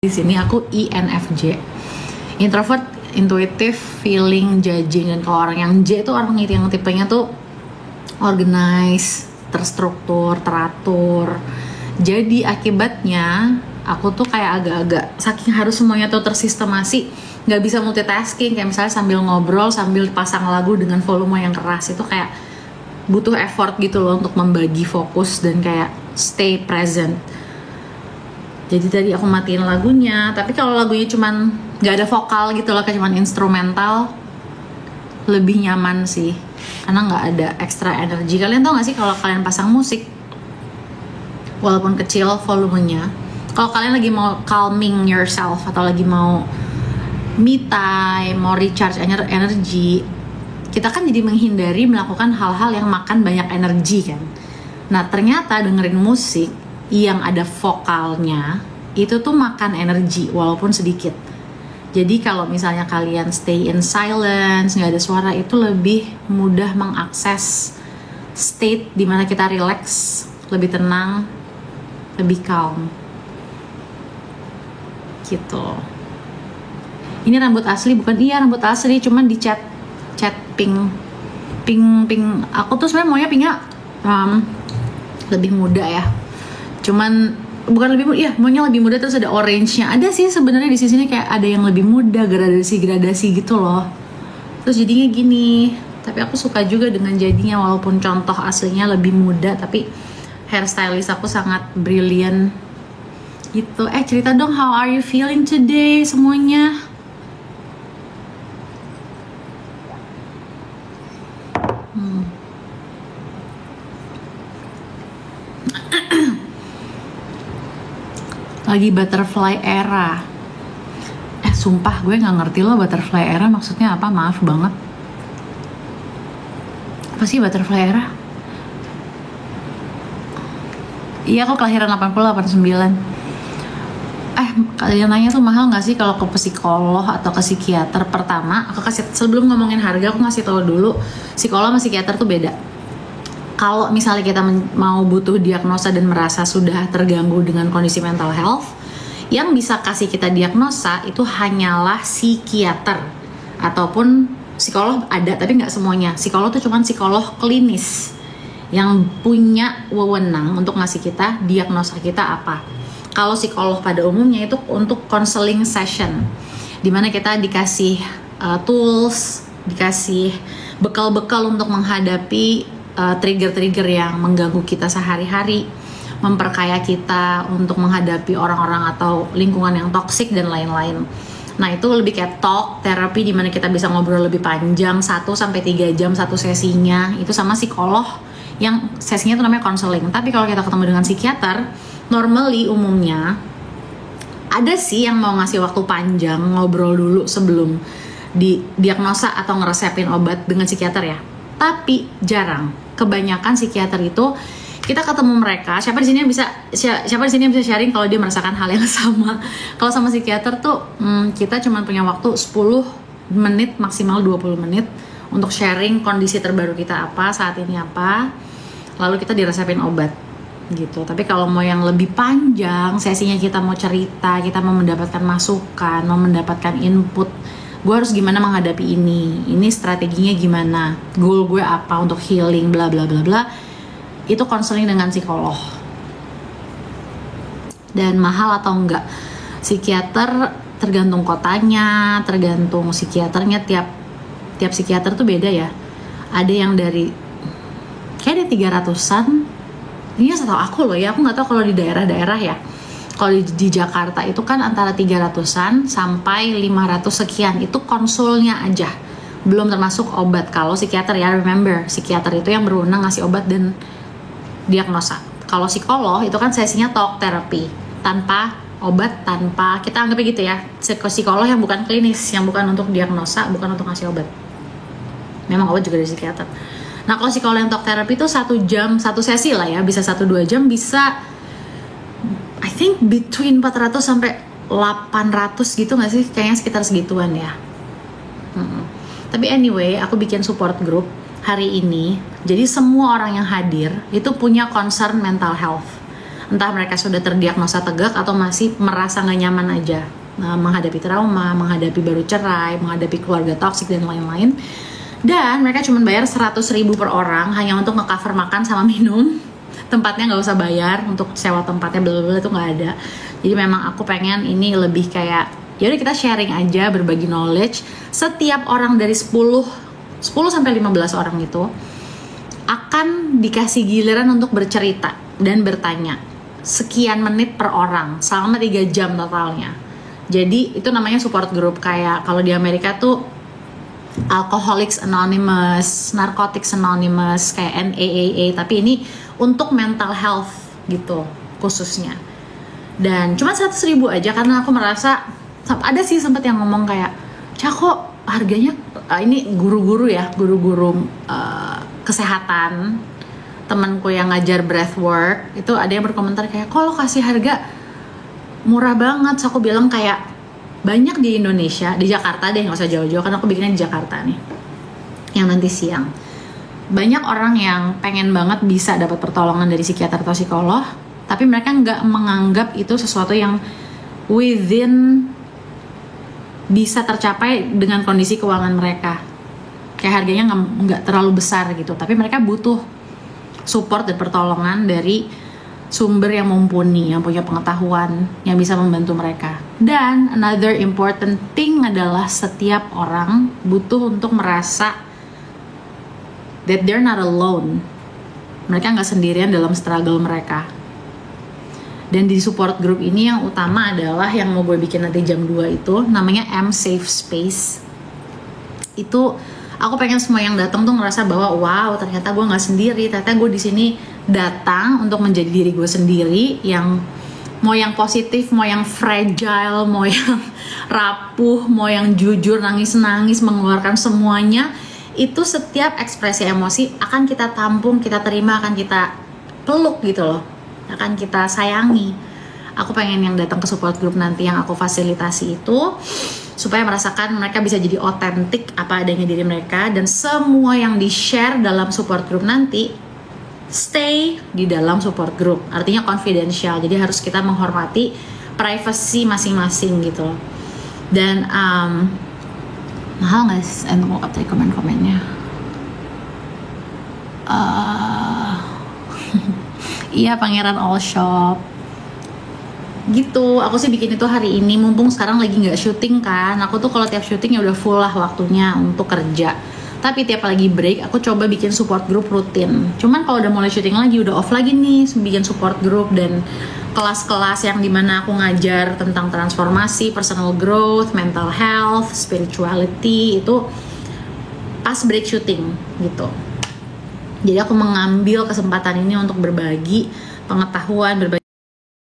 Di sini aku INFJ, introvert, intuitive, feeling, judging. Dan kalau orang yang J itu orang yang tipenya tuh organize, terstruktur, teratur. Jadi akibatnya aku tuh kayak agak-agak saking harus semuanya tuh tersistemasi, nggak bisa multitasking. Kayak misalnya sambil ngobrol sambil pasang lagu dengan volume yang keras, itu kayak butuh effort gitu loh untuk membagi fokus dan kayak stay present. Jadi tadi aku matiin lagunya, tapi kalau lagunya cuman nggak ada vokal gitu loh, kayak cuman instrumental, lebih nyaman sih, karena nggak ada extra energi. Kalian tau nggak sih kalau kalian pasang musik, walaupun kecil volumenya, kalau kalian lagi mau calming yourself atau lagi mau me time, mau recharge energi, kita kan jadi menghindari melakukan hal-hal yang makan banyak energi kan. Nah ternyata dengerin musik yang ada vokalnya itu tuh makan energi walaupun sedikit. Jadi kalau misalnya kalian stay in silence, nggak ada suara, itu lebih mudah mengakses state dimana kita relax, lebih tenang, lebih calm gitu. Ini rambut asli bukan? Iya rambut asli, cuman di cat pink. Aku tuh sebenarnya maunya pinknya lebih muda ya. Cuman bukan lebih muda, iya maunya lebih muda, terus ada orange-nya. Ada sih sebenarnya di sini kayak ada yang lebih muda, gradasi gitu loh. Terus jadinya gini. Tapi aku suka juga dengan jadinya, walaupun contoh aslinya lebih muda, tapi hairstylist aku sangat brilliant gitu. Cerita dong, how are you feeling today semuanya? Lagi butterfly era. Sumpah gue gak ngerti loh butterfly era maksudnya apa, maaf banget. Apa sih butterfly era? Iya aku kelahiran 89. Kalian nanya tuh mahal gak sih kalau ke psikolog atau ke psikiater? Pertama, aku kasih, sebelum ngomongin harga, aku ngasih tahu dulu, psikolog sama psikiater tuh beda. Kalau misalnya kita mau butuh diagnosa dan merasa sudah terganggu dengan kondisi mental health, yang bisa kasih kita diagnosa itu hanyalah psikiater ataupun psikolog. Ada, tapi nggak semuanya. Psikolog tuh cuma psikolog klinis yang punya wewenang untuk ngasih kita diagnosa kita apa. Kalau psikolog pada umumnya itu untuk counseling session, dimana kita dikasih tools, dikasih bekal-bekal untuk menghadapi trigger-trigger yang mengganggu kita sehari-hari, memperkaya kita untuk menghadapi orang-orang atau lingkungan yang toksik dan lain-lain. Nah itu lebih kayak talk therapy, dimana kita bisa ngobrol lebih panjang, 1-3 jam satu sesinya. Itu sama psikolog yang sesinya itu namanya counseling. Tapi kalau kita ketemu dengan psikiater, normally umumnya ada sih yang mau ngasih waktu panjang, ngobrol dulu sebelum diagnosa atau ngeresepin obat dengan psikiater ya. Tapi jarang. Kebanyakan psikiater itu kita ketemu mereka, siapa di sini yang bisa sharing kalau dia merasakan hal yang sama. Kalau sama psikiater tuh kita cuma punya waktu 10 menit maksimal 20 menit untuk sharing kondisi terbaru kita apa, saat ini apa, lalu kita diresepin obat gitu. Tapi kalau mau yang lebih panjang sesinya, kita mau cerita, kita mau mendapatkan masukan, mau mendapatkan input, gue harus gimana menghadapi ini strateginya gimana, goal gue apa untuk healing, bla bla bla bla, itu konseling dengan psikolog. Dan mahal atau enggak, psikiater tergantung kotanya, tergantung psikiaternya, tiap psikiater tuh beda ya. Ada yang dari kayak ada 300-an, ini setahu aku loh ya, aku nggak tahu kalau di daerah-daerah ya. Kalau di Jakarta itu kan antara 300-an sampai 500 sekian, itu konsulnya aja, belum termasuk obat. Kalau psikiater ya, remember, psikiater itu yang berwenang ngasih obat dan diagnosa. Kalau psikolog itu kan sesinya talk therapy, tanpa obat, tanpa, kita anggapnya gitu ya, psikolog yang bukan klinis, yang bukan untuk diagnosa, bukan untuk ngasih obat. Memang obat juga dari psikiater. Nah kalau psikolog yang talk therapy itu 1 jam, 1 sesi lah ya, bisa 1-2 jam, bisa I think between 400 sampai 800 gitu gak sih? Kayaknya sekitar segituan ya. Tapi anyway, aku bikin support group hari ini. Jadi semua orang yang hadir itu punya concern mental health. Entah mereka sudah terdiagnosa tegak atau masih merasa nggak nyaman aja menghadapi trauma, menghadapi baru cerai, menghadapi keluarga toksik dan lain-lain. Dan mereka cuma bayar 100.000 per orang hanya untuk nge-cover makan sama minum. Tempatnya nggak usah bayar, untuk sewa tempatnya bla-bla itu nggak ada. Jadi memang aku pengen ini lebih kayak, yaudah kita sharing aja, berbagi knowledge. Setiap orang dari 10 sampai 15 orang itu akan dikasih giliran untuk bercerita dan bertanya. Sekian menit per orang, selama 3 jam totalnya. Jadi itu namanya support group. Kayak kalau di Amerika tuh Alcoholics Anonymous, Narcotics Anonymous, kayak NAAA, tapi ini untuk mental health gitu khususnya. Dan cuma 100.000 aja, karena aku merasa ada sih sempat yang ngomong kayak, kok harganya ini guru-guru kesehatan, temanku yang ngajar breathwork itu ada yang berkomentar kayak, kok lo kasih harga murah banget. So aku bilang kayak, banyak di Indonesia, di Jakarta deh, nggak usah jauh-jauh karena aku bikinnya di Jakarta nih, yang nanti siang. Banyak orang yang pengen banget bisa dapat pertolongan dari psikiater atau psikolog, tapi mereka nggak menganggap itu sesuatu yang within bisa tercapai dengan kondisi keuangan mereka. Kayak harganya nggak terlalu besar gitu, tapi mereka butuh support dan pertolongan dari sumber yang mumpuni, yang punya pengetahuan, yang bisa membantu mereka. Dan another important thing adalah setiap orang butuh untuk merasa that they're not alone. Mereka nggak sendirian dalam struggle mereka. Dan di support group ini yang utama adalah yang mau gue bikin nanti jam 2 itu, namanya M Safe Space. Itu aku pengen semua yang datang tuh ngerasa bahwa wow, ternyata gue nggak sendiri, ternyata gue di sini datang untuk menjadi diri gue sendiri, yang mau yang positif, mau yang fragile, mau yang rapuh, mau yang jujur, nangis-nangis, mengeluarkan semuanya. Itu setiap ekspresi emosi akan kita tampung, kita terima, akan kita peluk gitu loh, akan kita sayangi. Aku pengen yang datang ke support group nanti yang aku fasilitasi itu supaya merasakan mereka bisa jadi otentik apa adanya diri mereka, dan semua yang di-share dalam support group nanti stay di dalam support group, artinya confidential. Jadi harus kita menghormati privacy masing-masing gitu. Dan mahal nggak sih untuk mau update komen-komennya? Iya, Pangeran All Shop gitu. Aku sih bikin itu hari ini mumpung sekarang lagi nggak syuting kan. Aku tuh kalau tiap syuting ya udah full lah waktunya untuk kerja. Tapi tiap lagi break aku coba bikin support group rutin. Cuman kalau udah mulai syuting lagi, udah off lagi nih, bikin support group dan kelas-kelas yang dimana aku ngajar tentang transformasi, personal growth, mental health, spirituality, itu pas break syuting gitu. Jadi aku mengambil kesempatan ini untuk berbagi pengetahuan, berbagi